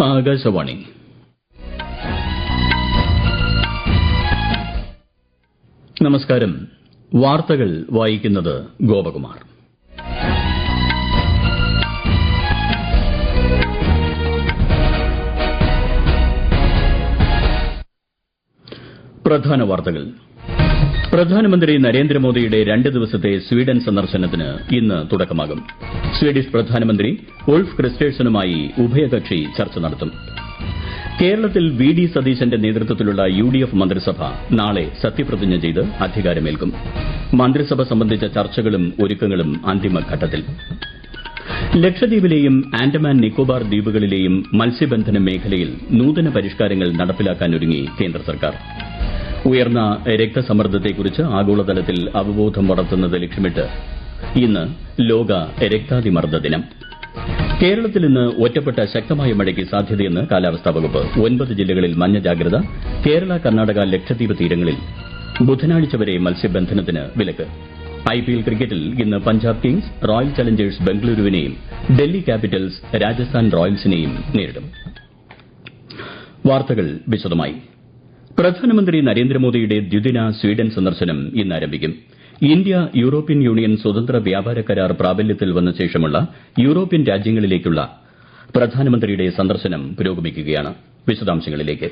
ആകാശവാണി. നമസ്കാരം. വാർത്തകൾ വായിക്കുന്നത് ഗോപകുമാർ. പ്രധാന വാർത്തകൾ. പ്രധാനമന്ത്രി നരേന്ദ്രമോദിയുടെ 2 ദിവസത്തെ സ്വീഡൻ സന്ദർശനത്തിന് ഇന്ന് തുടക്കമാകും. സ്വീഡിഷ് പ്രധാനമന്ത്രി ഉൾഫ് ക്രിസ്റ്റേഴ്സനുമായി ഉഭയകക്ഷി ചർച്ച നടത്തും. കേരളത്തിൽ വി.ഡി. സതീശന്റെ നേതൃത്വത്തിലുള്ള യു.ഡി.എഫ് മന്ത്രിസഭ നാളെ സത്യപ്രതിജ്ഞ ചെയ്ത് അധികാരമേൽക്കും. മന്ത്രിസഭ സംബന്ധിച്ച ചർച്ചകളും ഒരുക്കങ്ങളും അന്തിമഘട്ടത്തിൽ. ലക്ഷദ്വീപിലെയും ആൻഡമാൻ നിക്കോബാർ ദ്വീപുകളിലെയും മത്സ്യബന്ധന മേഖലയിൽ നൂതന പരിഷ്കാരങ്ങൾ നടപ്പിലാക്കാനൊരുങ്ങി കേന്ദ്ര സർക്കാർ. ഉയർന്ന രക്തസമ്മർദ്ദത്തെക്കുറിച്ച് ആഗോളതലത്തിൽ അവബോധം വളർത്തുന്നത് ലക്ഷ്യമിട്ട് ഇന്ന് ലോക രക്താതിമർദ്ദ ദിനം. കേരളത്തിൽ ഇന്ന് ഒറ്റപ്പെട്ട ശക്തമായ മഴയ്ക്ക് സാധ്യതയെന്ന് കാലാവസ്ഥാ വകുപ്പ്. 9 ജില്ലകളിൽ മഞ്ഞ ജാഗ്രത. കേരള, കർണാടക, ലക്ഷദ്വീപ് തീരങ്ങളിൽ ബുധനാഴ്ച വരെ മത്സ്യബന്ധനത്തിന് വിലക്ക്. ഐപിഎൽ ക്രിക്കറ്റിൽ ഇന്ന് പഞ്ചാബ് കിങ്സ് റോയൽ ചലഞ്ചേഴ്സ് ബംഗളൂരുവിനെയും ഡൽഹി ക്യാപിറ്റൽസ് രാജസ്ഥാൻ റോയൽസിനെയും നേരിടും. വാർത്തകൾ വിശദമായി. പ്രധാനമന്ത്രി നരേന്ദ്രമോദിയുടെ ദ്വിദിന സ്വീഡൻ സന്ദർശനം ഇന്ന് ആരംഭിക്കും. ഇന്ത്യ യൂറോപ്യൻ യൂണിയൻ സ്വതന്ത്ര വ്യാപാര കരാർ പ്രാബല്യത്തിൽ വന്ന ശേഷമുള്ള യൂറോപ്യൻ രാജ്യങ്ങളിലേക്കുള്ള പ്രധാനമന്ത്രിയുടെ സന്ദർശനം പുരോഗമിക്കുകയാണ്. വിശദാംശങ്ങളിലേക്ക്.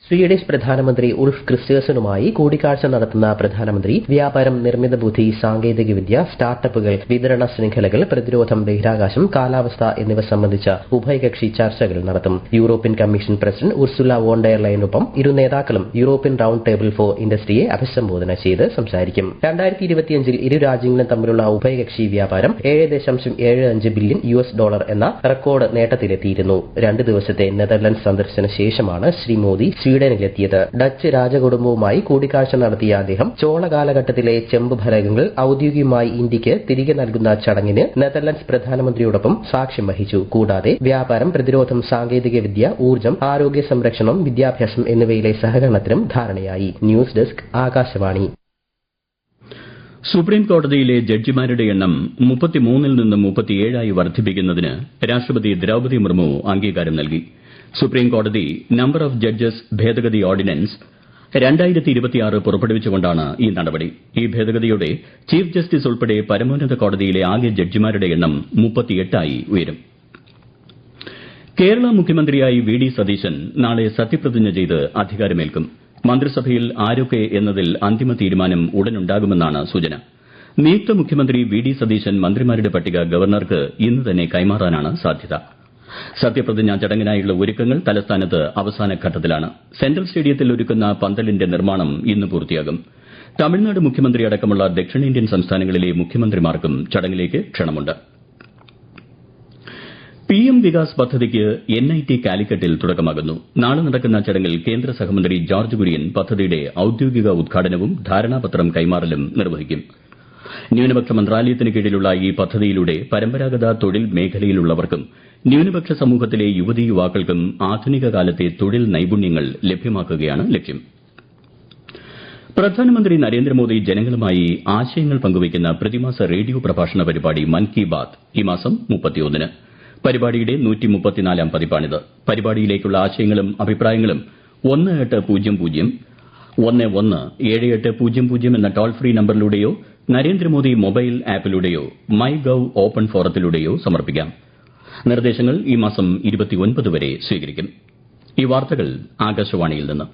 സ്വീഡിഷ് പ്രധാനമന്ത്രി ഉൾഫ് ക്രിസ്റ്റേഴ്സനുമായി കൂടിക്കാഴ്ച നടത്തുന്ന പ്രധാനമന്ത്രി വ്യാപാരം, നിർമ്മിത ബുദ്ധി, സാങ്കേതികവിദ്യ, സ്റ്റാർട്ടപ്പുകൾ, വിതരണ ശൃംഖലകൾ, പ്രതിരോധം, ബഹിരാകാശം, കാലാവസ്ഥ എന്നിവ സംബന്ധിച്ച ഉഭയകക്ഷി ചർച്ചകൾ നടത്തും. European Commission President Ursula von der ലയനൊപ്പം ഇരു നേതാക്കളും യൂറോപ്യൻ റൌണ്ട് ടേബിൾ ഫോർ ഇൻഡസ്ട്രിയെ അഭിസംബോധന ചെയ്ത് സംസാരിക്കും. 2025 ഇരു രാജ്യങ്ങളും തമ്മിലുള്ള ഉഭയകക്ഷി വ്യാപാരം $7.75 ബില്യൺ എന്ന റെക്കോർഡ് നേട്ടത്തിലെത്തിയിരുന്നു. 2 ദിവസത്തെ നെതർലൻഡ്സ് സന്ദർശന ശേഷമാണ് ശ്രീ മോദി സ്വീഡനിലെത്തിയത്. ഡച്ച് രാജകുടുംബവുമായി കൂടിക്കാഴ്ച നടത്തിയ അദ്ദേഹം ചോള കാലഘട്ടത്തിലെ ചെമ്പ് ഫലകങ്ങൾ ഔദ്യോഗികമായി ഇന്ത്യക്ക് തിരികെ നൽകുന്ന ചടങ്ങിന് നെതർലൻഡ്സ് പ്രധാനമന്ത്രിയോടൊപ്പം സാക്ഷ്യം വഹിച്ചു. കൂടാതെ വ്യാപാരം, പ്രതിരോധം, സാങ്കേതികവിദ്യ, ഊർജ്ജം, ആരോഗ്യ സംരക്ഷണം, വിദ്യാഭ്യാസം എന്നിവയിലെ സഹകരണത്തിനും ധാരണയായി. News desk, Akashvani. സുപ്രീം കോടതിയിലെ ജഡ്ജിമാരുടെ എണ്ണം 33-ൽ നിന്ന് 37 വർദ്ധിപ്പിക്കുന്നതിന് രാഷ്ട്രപതി ദ്രൌപദി മുർമു അംഗീകാരം നൽകി. സുപ്രീം കോടതി നമ്പർ ഓഫ് ജഡ്ജസ് ഭേദഗതി ഓർഡിനൻസ് 2026 പുറപ്പെടുവിച്ചുകൊണ്ടാണ് ഈ നടപടി. ഈ ഭേദഗതിയോടെ ചീഫ് ജസ്റ്റിസ് ഉൾപ്പെടെ പരമോന്നത കോടതിയിലെ ആകെ ജഡ്ജിമാരുടെ എണ്ണം 38 ഉയരും. കേരള മുഖ്യമന്ത്രിയായി വി.ഡി. സതീശൻ നാളെ സത്യപ്രതിജ്ഞ ചെയ്ത് അധികാരമേൽക്കും. മന്ത്രിസഭയിൽ ആരൊക്കെ എന്നതിൽ അന്തിമ തീരുമാനം ഉടനുണ്ടാകുമെന്നാണ് സൂചന. നിയുക്ത മുഖ്യമന്ത്രി വി.ഡി. സതീശൻ മന്ത്രിമാരുടെ പട്ടിക ഗവർണർക്ക് ഇന്ന് തന്നെ കൈമാറാനാണ് സാധ്യത. സത്യപ്രതിജ്ഞാ ചടങ്ങിനായുള്ള ഒരുക്കങ്ങൾ തലസ്ഥാനത്ത് അവസാന ഘട്ടത്തിലാണ്. സെൻട്രൽ സ്റ്റേഡിയത്തിൽ ഒരുക്കുന്ന പന്തലിന്റെ നിർമ്മാണം ഇന്ന് പൂർത്തിയാകും. തമിഴ്നാട് മുഖ്യമന്ത്രി അടക്കമുള്ള ദക്ഷിണേന്ത്യൻ സംസ്ഥാനങ്ങളിലെ മുഖ്യമന്ത്രിമാർക്കും ചടങ്ങിലേക്ക് ക്ഷണമുണ്ട്. PM വികാസ് പദ്ധതിക്ക് NIT കാലിക്കറ്റിൽ തുടക്കമാകുന്നു. നാളെ നടക്കുന്ന ചടങ്ങിൽ കേന്ദ്ര സഹമന്ത്രി ജോർജ് കുര്യൻ പദ്ധതിയുടെ ഔദ്യോഗിക ഉദ്ഘാടനവും ധാരണാപത്രം കൈമാറലും നിർവഹിക്കും. ന്യൂനപക്ഷ മന്ത്രാലയത്തിന് കീഴിലുള്ള ഈ പദ്ധതിയിലൂടെ പരമ്പരാഗത തൊഴിൽ മേഖലയിലുള്ളവർക്കും ന്യൂനപക്ഷ സമൂഹത്തിലെ യുവതീ യുവാക്കൾക്കും ആധുനിക കാലത്തെ തൊഴിൽ നൈപുണ്യങ്ങൾ ലഭ്യമാക്കുകയാണ് ലക്ഷ്യം. പ്രധാനമന്ത്രി നരേന്ദ്രമോദി ജനങ്ങളുമായി ആശയങ്ങൾ പങ്കുവയ്ക്കുന്ന പ്രതിമാസ റേഡിയോ പ്രഭാഷണ പരിപാടി മൻ കി ബാത്ത് ഈ മാസം 31-ന്. പരിപാടിയുടെ 134-ാം പതിപ്പാണിത്. പരിപാടിയിലേക്കുള്ള ആശയങ്ങളും അഭിപ്രായങ്ങളും 1800-117800 എന്ന toll free നമ്പറിലൂടെയോ Narendra Modi mobile ആപ്പിലൂടെയോ my gov open ഫോറത്തിലൂടെയോ സമർപ്പിക്കാം. നിർദ്ദേശങ്ങൾ ഈ മാസം 29 വരെ സ്വീകരിക്കും. ഈ വാർത്തകൾ ആകാശവാണിയിൽ നിന്ന്.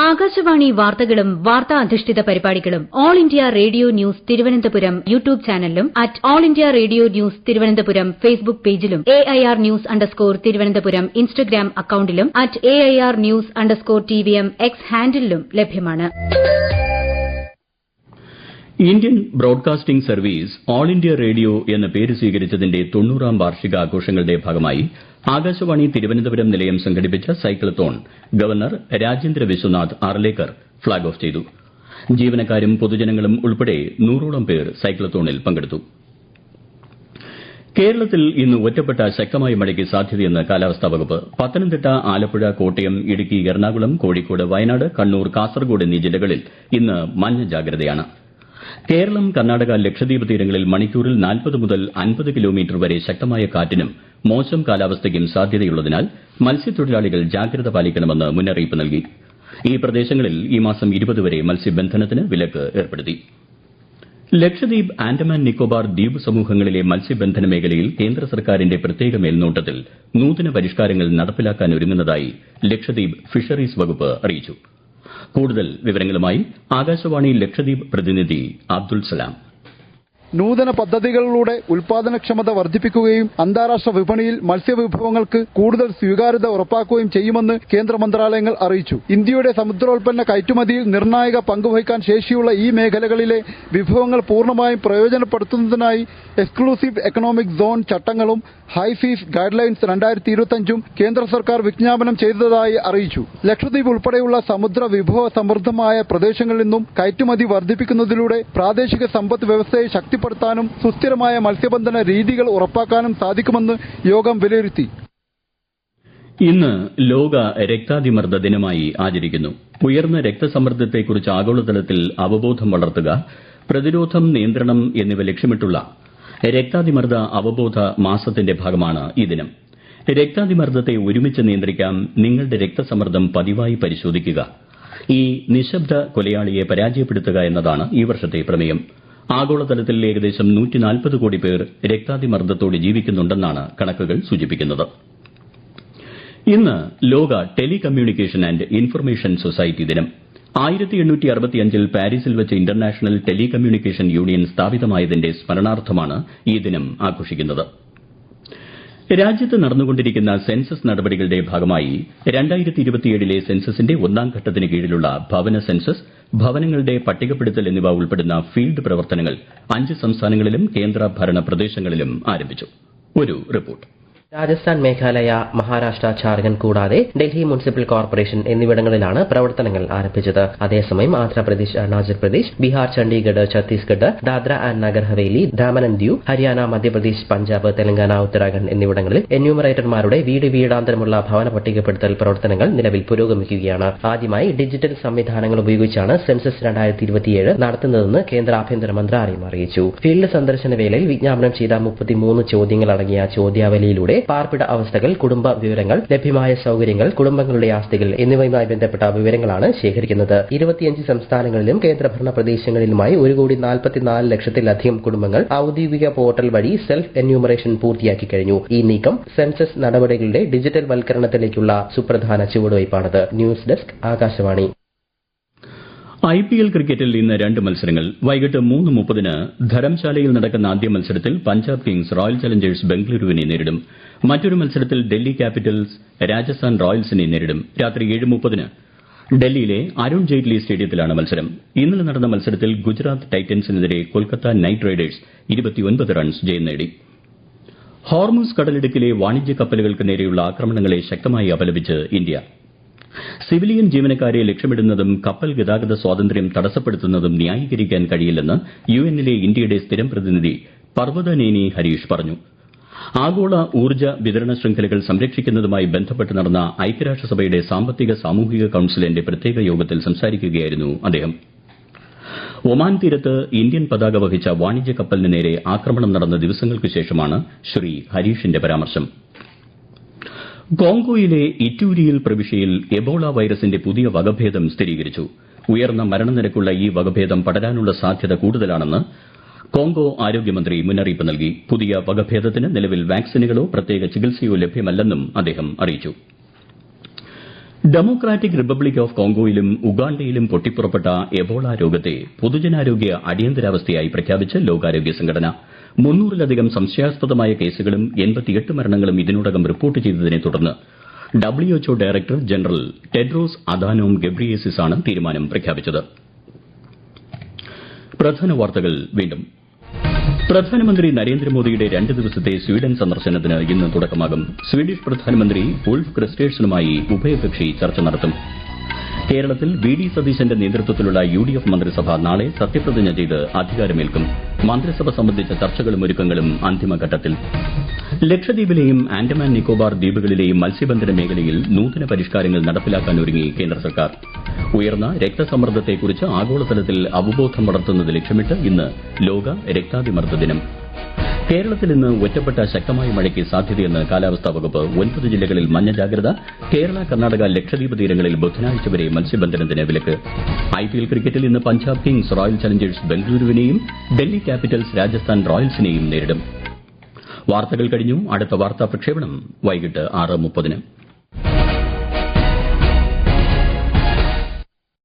ആകാശവാണി വാർത്തകളും വാർത്താ അധിഷ്ഠിത പരിപാടികളും All India Radio News Thiruvananthapuram YouTube ചാനലിലും All India Radio News Thiruvananthapuram Facebook പേജിലും AIR ന്യൂസ് _തിരുവനന്തപുരം ഇൻസ്റ്റഗ്രാം അക്കൌണ്ടിലും AIR ന്യൂസ് _TVM X ഹാൻഡിലും ലഭ്യമാണ്. Indian Broadcasting Service All India Radio എന്ന പേര് സ്വീകരിച്ചതിന്റെ 90-ാം വാർഷികാഘോഷങ്ങളുടെ ഭാഗമായി ആകാശവാണി തിരുവനന്തപുരം നിലയം സംഘടിപ്പിച്ച cyclothon governor Rajendra Vishwanath Arlekar flag off ചെയ്തു. ജീവനക്കാരും പൊതുജനങ്ങളും ഉൾപ്പെടെ 100ഓളം പേർ സൈക്ലത്തോണിൽ പങ്കെടുത്തു. കേരളത്തിൽ ഇന്ന് ഒറ്റപ്പെട്ട ശക്തമായ മഴയ്ക്ക് സാധ്യതയെന്ന് കാലാവസ്ഥാ വകുപ്പ്. പത്തനംതിട്ട, ആലപ്പുഴ, കോട്ടയം, ഇടുക്കി, എറണാകുളം, കോഴിക്കോട്, വയനാട്, കണ്ണൂർ, കാസർഗോഡ് എന്നീ ജില്ലകളിൽ ഇന്ന് മഞ്ഞ ജാഗ്രതയാണ്. കേരളം, കർണാടക, ലക്ഷദ്വീപ് തീരങ്ങളിൽ മണിക്കൂറിൽ 40 മുതൽ 50 കിലോമീറ്റർ വരെ ശക്തമായ കാറ്റിനും മോശം കാലാവസ്ഥയ്ക്കും സാധ്യതയുള്ളതിനാൽ മത്സ്യത്തൊഴിലാളികൾ ജാഗ്രത പാലിക്കണമെന്ന് മുന്നറിയിപ്പ് നൽകി. ഈ പ്രദേശങ്ങളിൽ ഈ മാസം 20 വരെ മത്സ്യബന്ധനത്തിന് വിലക്ക് ഏർപ്പെടുത്തി. ലക്ഷദ്വീപ്, ആൻഡമാൻ നിക്കോബാർ ദ്വീപ് സമൂഹങ്ങളിലെ മത്സ്യബന്ധന മേഖലയിൽ കേന്ദ്ര സർക്കാരിന്റെ പ്രത്യേക മേൽനോട്ടത്തിൽ നൂതന പരിഷ്കാരങ്ങൾ നടപ്പിലാക്കാനൊരുങ്ങുന്നതായി ലക്ഷദ്വീപ് ഫിഷറീസ് വകുപ്പ് അറിയിച്ചു. കൂടുതൽ വിവരങ്ങളുമായി ആകാശവാണി ലക്ഷദ്വീപ് പ്രതിനിധി അബ്ദുൾ സലാം. നൂതന പദ്ധതികളിലൂടെ ഉൽപാദനക്ഷമത വർദ്ധിപ്പിക്കുകയും അന്താരാഷ്ട്ര വിപണിയിൽ മത്സ്യവിഭവങ്ങൾക്ക് കൂടുതൽ സ്വീകാര്യത ഉറപ്പാക്കുകയും ചെയ്യുമെന്ന് കേന്ദ്ര മന്ത്രാലയങ്ങൾ അറിയിച്ചു. ഇന്ത്യയുടെ സമുദ്രോൽപ്പന്ന കയറ്റുമതിയിൽ നിർണായക പങ്കുവഹിക്കാൻ ശേഷിയുള്ള ഈ മേഖലകളിലെ വിഭവങ്ങൾ പൂർണ്ണമായും പ്രയോജനപ്പെടുത്തുന്നതിനായി എക്സ്ക്ലൂസീവ് എക്കണോമിക് സോൺ ചട്ടങ്ങളും ഹൈഫീസ് ഗൈഡ്ലൈൻസ് 2025 കേന്ദ്ര സർക്കാർ വിജ്ഞാപനം ചെയ്തതായി അറിയിച്ചു. ലക്ഷദ്വീപ് ഉൾപ്പെടെയുള്ള സമുദ്ര വിഭവ സമൃദ്ധമായ പ്രദേശങ്ങളിൽ നിന്നും കയറ്റുമതി വർദ്ധിപ്പിക്കുന്നതിലൂടെ പ്രാദേശിക സമ്പദ് വ്യവസ്ഥയെ ശക്തിപ്പെടുത്താനും സുസ്ഥിരമായ മത്സ്യബന്ധന രീതികൾ ഉറപ്പാക്കാനും സാധിക്കുമെന്ന് യോഗം വിലയിരുത്തി. ഇന്ന് ലോക രക്താതിമർദ്ദ ദിനമായി ആചരിക്കുന്നു. ഉയർന്ന രക്തസമ്മർദ്ദത്തെക്കുറിച്ച് ആഗോളതലത്തിൽ അവബോധം വളർത്തുക, പ്രതിരോധം, നിയന്ത്രണം എന്നിവ ലക്ഷ്യമിട്ടുള്ള രക്താതിമർദ്ദ അവബോധ മാസത്തിന്റെ ഭാഗമാണ് ഈ ദിനം. രക്താതിമർദ്ദത്തെ ഒരുമിച്ച് നിയന്ത്രിക്കാം. നിങ്ങളുടെ രക്തസമ്മർദ്ദം പതിവായി പരിശോധിക്കുക. ഈ നിശബ്ദ കൊലയാളിയെ പരാജയപ്പെടുത്തുക എന്നതാണ് ഈ വർഷത്തെ പ്രമേയം. ആഗോളതലത്തിൽ ഏകദേശം 140 കോടി പേർ രക്താതിമർദ്ദത്തോടെ ജീവിക്കുന്നുണ്ടെന്നാണ് കണക്കുകൾ സൂചിപ്പിക്കുന്നത്. ഇന്ന് ലോക ടെലികമ്മ്യൂണിക്കേഷൻ ആൻഡ് ഇൻഫർമേഷൻ സൊസൈറ്റി ദിനം. 1865 പാരീസിൽ വെച്ച് ഇന്റർനാഷണൽ ടെലികമ്മ്യൂണിക്കേഷൻ യൂണിയൻ സ്ഥാപിതമായതിന്റെ സ്മരണാർത്ഥമാണ് ഈ ദിനം ആഘോഷിക്കുന്നത്. രാജ്യത്ത് നടന്നുകൊണ്ടിരിക്കുന്ന സെൻസസ് നടപടികളുടെ ഭാഗമായി 2027 സെൻസസിന്റെ ഒന്നാം ഘട്ടത്തിന് കീഴിലുള്ള ഭവന സെൻസസ്, ഭവനങ്ങളുടെ പട്ടികപ്പെടുത്തൽ എന്നിവ ഉൾപ്പെടുന്ന ഫീൽഡ് പ്രവർത്തനങ്ങൾ 5 സംസ്ഥാനങ്ങളിലും കേന്ദ്രഭരണ പ്രദേശങ്ങളിലും ആരംഭിച്ചു. ഒരു റിപ്പോർട്ട്. രാജസ്ഥാൻ, മേഘാലയ, മഹാരാഷ്ട്ര, ഝാർഖണ്ഡ് കൂടാതെ ഡൽഹി മുനിസിപ്പൽ കോർപ്പറേഷൻ എന്നിവിടങ്ങളിലാണ് പ്രവർത്തനങ്ങൾ ആരംഭിച്ചത്. അതേസമയം ആന്ധ്രാപ്രദേശ്, അരുണാചൽ പ്രദേശ്, ബീഹാർ, ചണ്ഡീഗഡ്, ഛത്തീസ്ഗഡ്, ദാദ്ര ആൻഡ് നഗർ ഹവേലി, ദാമൻ ആൻഡ് ദിയു, ഹരിയാന, മധ്യപ്രദേശ്, പഞ്ചാബ്, തെലങ്കാന, ഉത്തരാഖണ്ഡ് എന്നിവിടങ്ങളിൽ എന്യൂമറേറ്റർമാരുടെ വീടാന്തരമുള്ള ഭവന പട്ടികപ്പെടുത്തൽ പ്രവർത്തനങ്ങൾ നിലവിൽ പുരോഗമിക്കുകയാണ്. ആദ്യമായി ഡിജിറ്റൽ സംവിധാനങ്ങൾ ഉപയോഗിച്ചാണ് സെൻസസ് 2027 നടത്തുന്നതെന്ന് കേന്ദ്ര ആഭ്യന്തര മന്ത്രാലയം അറിയിച്ചു. ഫീൽഡ് സന്ദർശന വേളയിൽ വിജ്ഞാപനം ചെയ്ത 33 ചോദ്യങ്ങൾ അടങ്ങിയ ചോദ്യാവലിയിലൂടെ പാർപ്പിട അവസ്ഥകൾ, കുടുംബ വിവരങ്ങൾ, ലഭ്യമായ സൌകര്യങ്ങൾ, കുടുംബങ്ങളുടെ ആസ്തികൾ എന്നിവയുമായി ബന്ധപ്പെട്ട വിവരങ്ങളാണ് ശേഖരിക്കുന്നത്. 25 സംസ്ഥാനങ്ങളിലും കേന്ദ്രഭരണ പ്രദേശങ്ങളിലുമായി 1,44,00,000-ലധികം കുടുംബങ്ങൾ ഔദ്യോഗിക പോർട്ടൽ വഴി സെൽഫ് എന്യൂമറേഷൻ പൂർത്തിയാക്കി കഴിഞ്ഞു. ഈ നീക്കം സെൻസസ് നടപടികളുടെ ഡിജിറ്റൽ വൽക്കരണത്തിലേക്കുള്ള സുപ്രധാന ചുവടുവയ്പാണിത്. News desk, Akashvani. IPL ക്രിക്കറ്റിൽ ഇന്ന് 2 മത്സരങ്ങൾ. വൈകിട്ട് 3:30 ധരംശാലയിൽ നടക്കുന്ന ആദ്യ മത്സരത്തിൽ പഞ്ചാബ് കിങ്സ് റോയൽ ചലഞ്ചേഴ്സ് ബംഗളൂരുവിനെ നേരിടും. മറ്റൊരു മത്സരത്തിൽ ഡൽഹി ക്യാപിറ്റൽസ് രാജസ്ഥാൻ റോയൽസിനെ നേരിടും. രാത്രി 7:30 ഡൽഹിയിലെ അരുൺ ജെയ്റ്റ്ലി സ്റ്റേഡിയത്തിലാണ് മത്സരം. ഇന്നലെ നടന്ന മത്സരത്തിൽ ഗുജറാത്ത് ടൈറ്റൻസിനെതിരെ കൊൽക്കത്ത നൈറ്റ് റൈഡേഴ്സ് 29 റൺസ് ജയം നേടി. ഹോർമുസ് കടലിടുക്കിലെ വാണിജ്യ കപ്പലുകൾക്ക് നേരെയുള്ള ആക്രമണങ്ങളെ ശക്തമായി അപലപിച്ച് ഇന്ത്യ. സിവിലിയൻ ജീവനക്കാരെ ലക്ഷ്യമിടുന്നതും കപ്പൽ ഗതാഗത സ്വാതന്ത്ര്യം തടസ്സപ്പെടുത്തുന്നതും ന്യായീകരിക്കാൻ കഴിയില്ലെന്ന് യുഎന്നിലെ ഇന്ത്യയുടെ സ്ഥിരം പ്രതിനിധി പർവ്വതനേനി ഹരീഷ് പറഞ്ഞു. ആഗോള ഊർജ്ജ വിതരണ ശൃംഖലകൾ സംരക്ഷിക്കുന്നതുമായി ബന്ധപ്പെട്ട് നടന്ന ഐക്യരാഷ്ട്രസഭയുടെ സാമ്പത്തിക സാമൂഹിക കൌൺസിലിന്റെ പ്രത്യേക യോഗത്തിൽ സംസാരിക്കുകയായിരുന്നു അദ്ദേഹം. ഒമാൻ തീരത്ത് ഇന്ത്യൻ പതാക വഹിച്ച വാണിജ്യ കപ്പലിന് നേരെ ആക്രമണം നടന്ന ദിവസങ്ങൾക്ക് ശേഷമാണ് ശ്രീ ഹരീഷിന്റെ പരാമർശം. കോങ്കോയിലെ ഇറ്റൂരിയിൽ പ്രവിശ്യയിൽ എബോള വൈറസിന്റെ പുതിയ വകഭേദം സ്ഥിരീകരിച്ചു. ഉയർന്ന മരണനിരക്കുള്ള ഈ വകഭേദം പടരാനുള്ള സാധ്യത കൂടുതലാണെന്ന് കോങ്കോ ആരോഗ്യമന്ത്രി മുന്നറിയിപ്പ് നൽകി. പുതിയ വകഭേദത്തിന് നിലവിൽ വാക്സിനുകളോ പ്രത്യേക ചികിത്സയോ ലഭ്യമല്ലെന്നും അദ്ദേഹം അറിയിച്ചു. ഡെമോക്രാറ്റിക് റിപ്പബ്ലിക് ഓഫ് കോങ്കോയിലും ഉഗാണ്ടയിലും പൊട്ടിപ്പുറപ്പെട്ട എബോള രോഗത്തെ പൊതുജനാരോഗ്യ അടിയന്തരാവസ്ഥയായി പ്രഖ്യാപിച്ച് ലോകാരോഗ്യ സംഘടന. 300-ലധികം സംശയാസ്പദമായ കേസുകളും 88 മരണങ്ങളും ഇതിനോടകം റിപ്പോർട്ട് ചെയ്തതിനെ തുടർന്ന് WHO director general Tedros Adhanom Ghebreyesus ആണ് തീരുമാനം പ്രഖ്യാപിച്ചത്. പ്രധാന വാർത്തകൾ വീണ്ടും. പ്രധാനമന്ത്രി നരേന്ദ്രമോദിയുടെ 2 ദിവസത്തെ സ്വീഡൻ സന്ദർശനത്തിന് ഇന്ന് തുടക്കമാകും. സ്വീഡിഷ് പ്രധാനമന്ത്രി ഉൾഫ് ക്രിസ്റ്റേഴ്സനുമായി ഉഭയകക്ഷി ചർച്ച നടത്തും. കേരളത്തിൽ വി.ഡി. സതീശന്റെ നേതൃത്വത്തിലുള്ള UDF മന്ത്രിസഭ നാളെ സത്യപ്രതിജ്ഞ ചെയ്ത് അധികാരമേൽക്കും. മന്ത്രിസഭ സംബന്ധിച്ച ചർച്ചകളും ഒരുക്കങ്ങളും അന്തിമഘട്ടത്തിൽ. ലക്ഷദ്വീപിലെയും ആൻഡമാൻ നിക്കോബാർ ദ്വീപുകളിലെയും മത്സ്യബന്ധന മേഖലയിൽ നൂതന പരിഷ്കാരങ്ങൾ നടപ്പിലാക്കാൻ ഒരുങ്ങി കേന്ദ്ര സർക്കാർ. ഉയർന്ന രക്തസമ്മർദ്ദത്തെക്കുറിച്ച് ആഗോളതലത്തിൽ അവബോധം വളർത്തുന്നത് ലക്ഷ്യമിട്ട് ഇന്ന് ലോക രക്താതിമർദ്ദ ദിനം. കേരളത്തിൽ ഇന്ന് ഒറ്റപ്പെട്ട ശക്തമായ മഴയ്ക്ക് സാധ്യതയെന്ന് കാലാവസ്ഥാ വകുപ്പ്. 9 ജില്ലകളിൽ മഞ്ഞ ജാഗ്രത. കേരള, കർണാടക, ലക്ഷദ്വീപ് തീരങ്ങളിൽ ബുധനാഴ്ച വരെ മത്സ്യബന്ധനത്തിന് വിലക്ക്. IPL ക്രിക്കറ്റിൽ ഇന്ന് പഞ്ചാബ് കിങ്സ് റോയൽ ചലഞ്ചേഴ്സ് ബംഗളൂരുവിനെയും ഡൽഹി ക്യാപിറ്റൽസ് രാജസ്ഥാൻ റോയൽസിനെയും നേരിടും. വാർത്തകൾ കഴിഞ്ഞു. അടുത്ത വാർത്താ പ്രക്ഷേപണം വൈകിട്ട് 6:30.